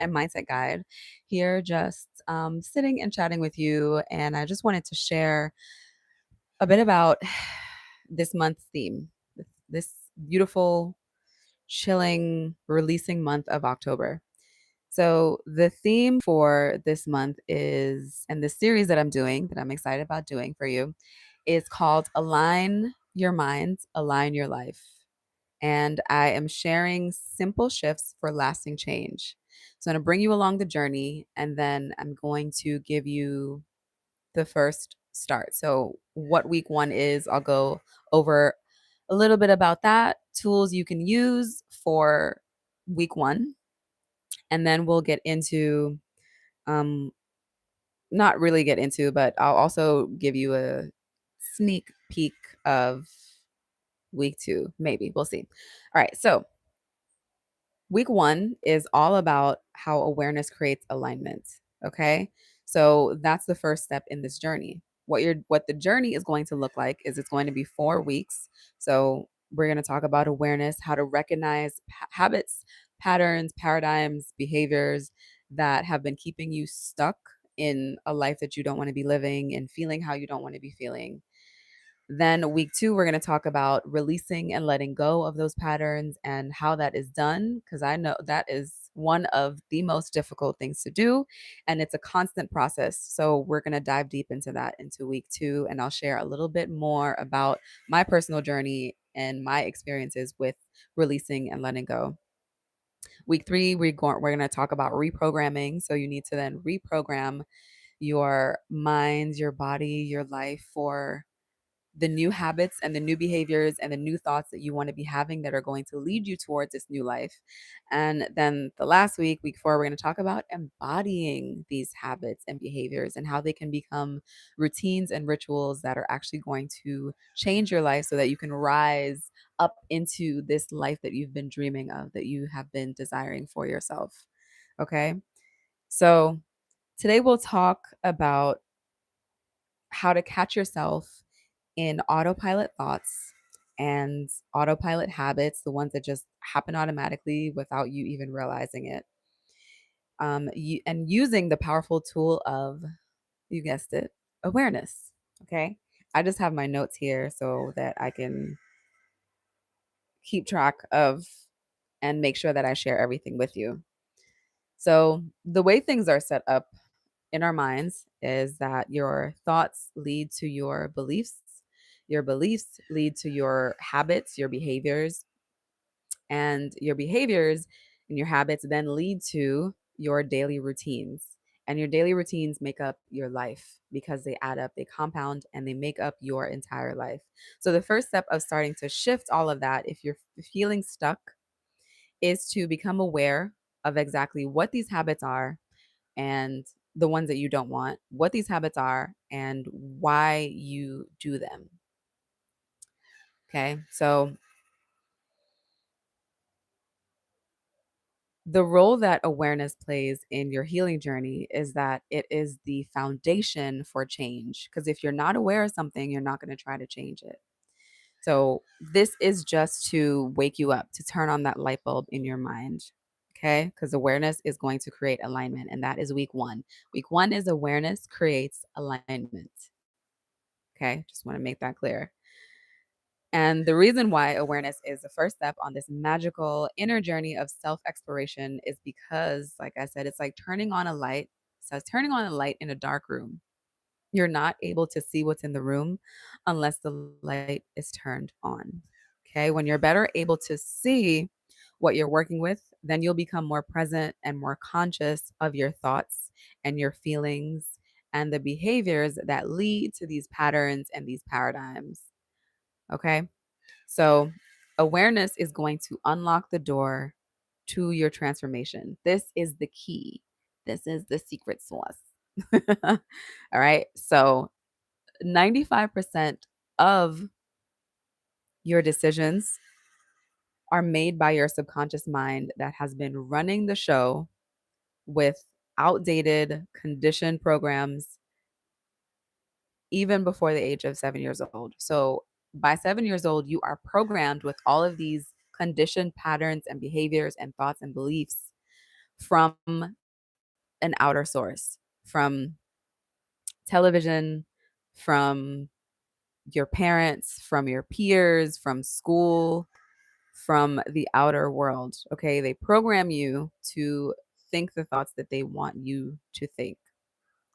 and mindset guide here, just sitting and chatting with you. And I just wanted to share a bit about this month's theme, this beautiful, chilling, releasing month of October. So, the theme for this month is, and the series that I'm doing, that I'm excited about doing for you, is called Align Your Mind, Align Your Life. And I am sharing simple shifts for lasting change. So, I'm going to bring you along the journey, and then I'm going to give you the first start. So, what week one is, I'll go over a little bit about that, tools you can use for week one, and then we'll get into, um, not really get into, but I'll also give you a sneak peek of week two, maybe. We'll see. All right. So, week one is all about how awareness creates alignment. Okay. So that's the first step in this journey. What the journey is going to look like is it's going to be 4 weeks. So we're going to talk about awareness, how to recognize habits, patterns, paradigms, behaviors that have been keeping you stuck in a life that you don't want to be living and feeling how you don't want to be feeling. Then, week two, we're going to talk about releasing and letting go of those patterns and how that is done, because I know that is one of the most difficult things to do. And it's a constant process. So, we're going to dive deep into that into week two. And I'll share a little bit more about my personal journey and my experiences with releasing and letting go. Week three, we're going to talk about reprogramming. So, you need to then reprogram your mind, your body, your life for the new habits and the new behaviors and the new thoughts that you want to be having that are going to lead you towards this new life. And then the last week, week four, we're going to talk about embodying these habits and behaviors and how they can become routines and rituals that are actually going to change your life so that you can rise up into this life that you've been dreaming of, that you have been desiring for yourself. Okay. So today we'll talk about how to catch yourself in autopilot thoughts and autopilot habits, the ones that just happen automatically without you even realizing it. And using the powerful tool of, you guessed it, awareness. Okay. I just have my notes here so that I can keep track of and make sure that I share everything with you. So, the way things are set up in our minds is that your thoughts lead to your beliefs lead to your habits, your behaviors, and your behaviors and your habits then lead to your daily routines. And your daily routines make up your life because they add up, they compound, and they make up your entire life. So, the first step of starting to shift all of that, if you're feeling stuck, is to become aware of exactly what these habits are and the ones that you don't want, what these habits are, and why you do them. Okay. So, the role that awareness plays in your healing journey is that it is the foundation for change. Because if you're not aware of something, you're not going to try to change it. So, this is just to wake you up, to turn on that light bulb in your mind. Okay. Because awareness is going to create alignment. And that is week one. Week one is awareness creates alignment. Okay. Just want to make that clear. And the reason why awareness is the first step on this magical inner journey of self exploration is because, like I said, it's like turning on a light. So, it's turning on a light in a dark room. You're not able to see what's in the room unless the light is turned on. Okay. When you're better able to see what you're working with, then you'll become more present and more conscious of your thoughts and your feelings and the behaviors that lead to these patterns and these paradigms. Okay. So, awareness is going to unlock the door to your transformation. This is the key. This is the secret sauce. All right. So, 95% of your decisions are made by your subconscious mind that has been running the show with outdated, conditioned programs even before the age of 7 years old. So by 7 years old, you are programmed with all of these conditioned patterns and behaviors and thoughts and beliefs from an outer source, from television, from your parents, from your peers, from school, from the outer world. Okay. They program you to think the thoughts that they want you to think.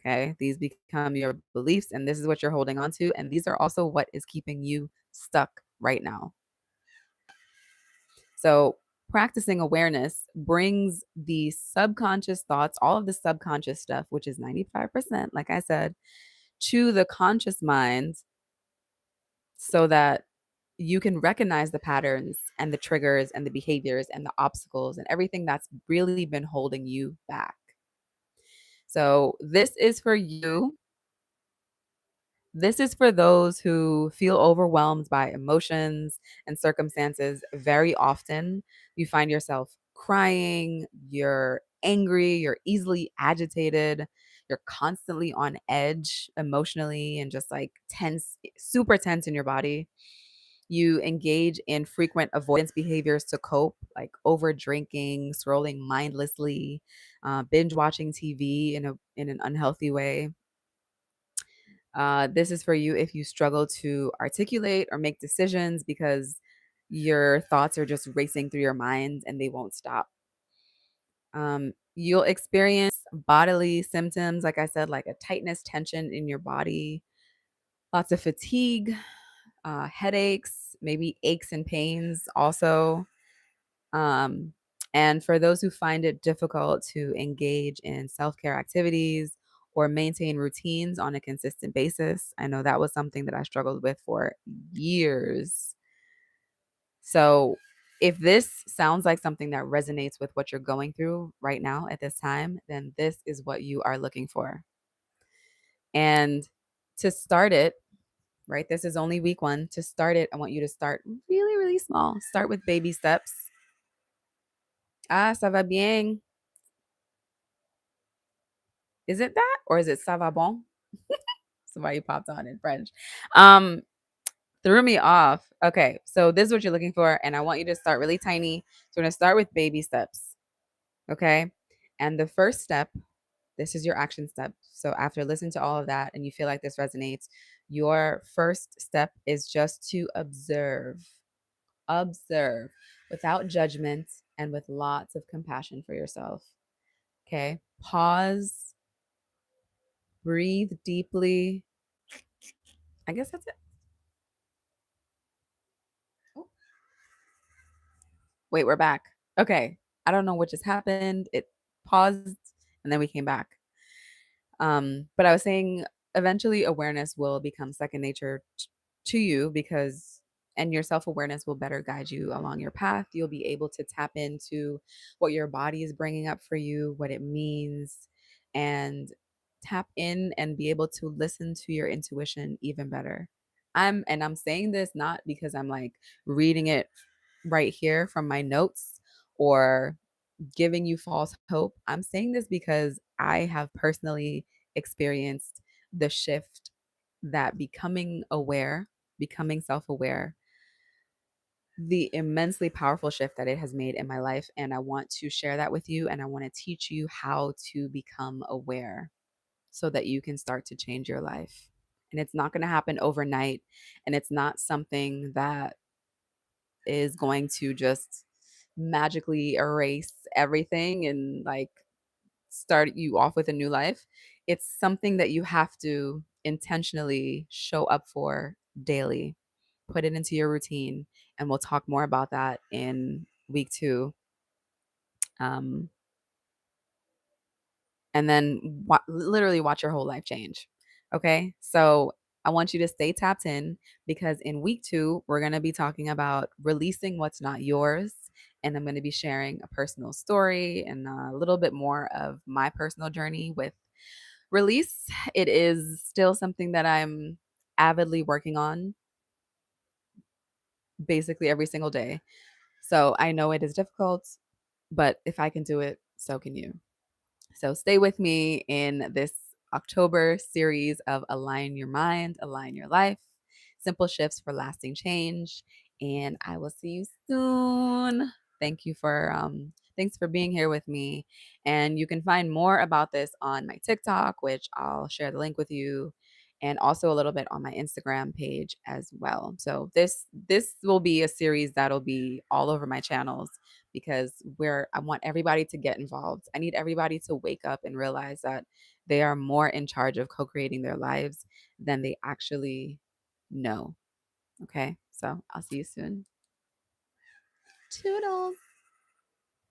Okay. These become your beliefs, and this is what you're holding on to. And these are also what is keeping you stuck right now. So, practicing awareness brings the subconscious thoughts, all of the subconscious stuff, which is 95%, like I said, to the conscious mind so that you can recognize the patterns and the triggers and the behaviors and the obstacles and everything that's really been holding you back. So, this is for you. This is for those who feel overwhelmed by emotions and circumstances very often. You find yourself crying, you're angry, you're easily agitated, you're constantly on edge emotionally and just like tense, super tense in your body. You engage in frequent avoidance behaviors to cope, like over drinking, scrolling mindlessly, binge watching TV in an unhealthy way. This is for you if you struggle to articulate or make decisions because your thoughts are just racing through your mind and they won't stop. You'll experience bodily symptoms, like I said, like a tightness, tension in your body, lots of fatigue, headaches, maybe aches and pains also. Um, and for those who find it difficult to engage in self care activities or maintain routines on a consistent basis, I know that was something that I struggled with for years. So, if this sounds like something that resonates with what you're going through right now at this time, then this is what you are looking for. And to start it, right, this is only week one. To start it, I want you to start really, really small. Start with baby steps. Ah, ça va bien. Is it that or is it ça va bon? Somebody popped on in French. Um, Threw me off. Okay, so this is what you're looking for, and I want you to start really tiny. So we're gonna start with baby steps. Okay. And the first step, this is your action step. So after listening to all of that and you feel like this resonates, your first step is just to observe. Observe without judgment and with lots of compassion for yourself. Okay. Pause, breathe deeply. I guess that's it. Oh, wait, we're back. Okay. I don't know what just happened. It paused and then we came back. But I was saying eventually awareness will become second nature to you because and your self-awareness will better guide you along your path. You'll be able to tap into what your body is bringing up for you, what it means, and tap in and be able to listen to your intuition even better. I'm saying this not because I'm like reading it right here from my notes or giving you false hope. I'm saying this because I have personally experienced the shift that becoming aware, becoming self aware, the immensely powerful shift that it has made in my life. And I want to share that with you. And I want to teach you how to become aware so that you can start to change your life. And it's not going to happen overnight. And it's not something that is going to just magically erase everything and like start you off with a new life. It's something that you have to intentionally show up for daily, put it into your routine. And we'll talk more about that in week two. Um, and then literally watch your whole life change. Okay. So I want you to stay tapped in because in week two, we're going to be talking about releasing what's not yours. And I'm going to be sharing a personal story and a little bit more of my personal journey with release. It is still something that I'm avidly working on basically every single day. So I know it is difficult, but if I can do it, so can you. So stay with me in this October series of Align Your Mind, Align Your Life, Simple Shifts for Lasting Change. And I will see you soon. Thank you for Thanks for being here with me. And you can find more about this on my TikTok, which I'll share the link with you, and also a little bit on my Instagram page as well. So this will be a series that'll be all over my channels because where I want everybody to get involved. I need everybody to wake up and realize that they are more in charge of co-creating their lives than they actually know. Okay? So, I'll see you soon. Toodles.